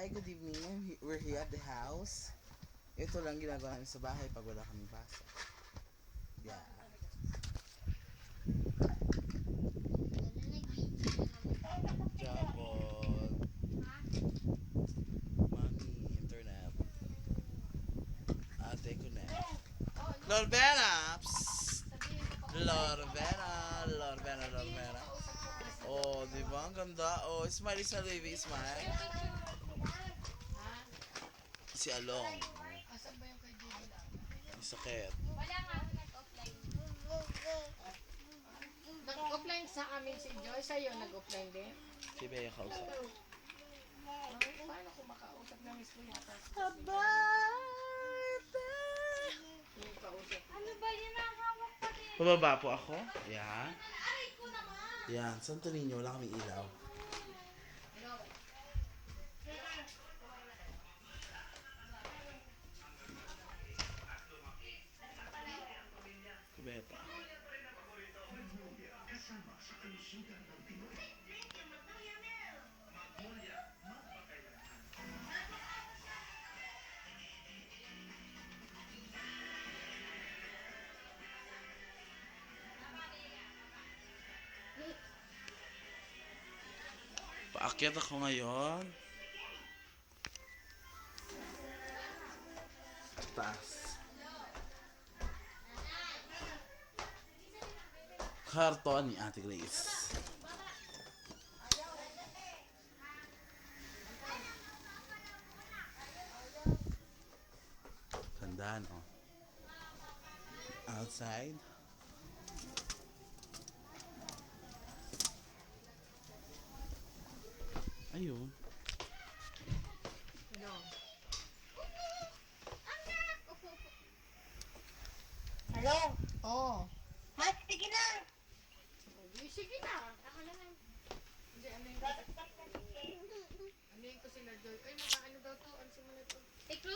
Hi, good evening. We're here at the house. Ito lang ginagawa namin sa bahay pag wala kaming pasok. Yeah. Jabol. Mami, internet. Ate ko na. Lorbena! Psst! Lorbena. Oh, di ba? Ang ganda. Oh, smiley sa Levi, smile. Si Along. Asan ba yung kay Judy? Ang sakit. Wala nga, nag-offline. Nag-offline sa amin si Joy. Sa'yo nag-offline din? Si Bea kausap. Paano kung makausap na mismo yata? Yung kausap. Ano ba yun ang hawak pa rin? Pababa po ako. Yan. Yan. Santo Niño, wala kaming ilaw. Kubeta. Paakyat ako ngayon. Taas. Karton ni Ate Grace. Tandaan, oh. Outside. Ayun. Hello? Oo. Ha? Sige na! Sige na. Ako na lang. Hindi, anuhin ko sila Joy. Ay, ano daw to? Ano simula to? I-close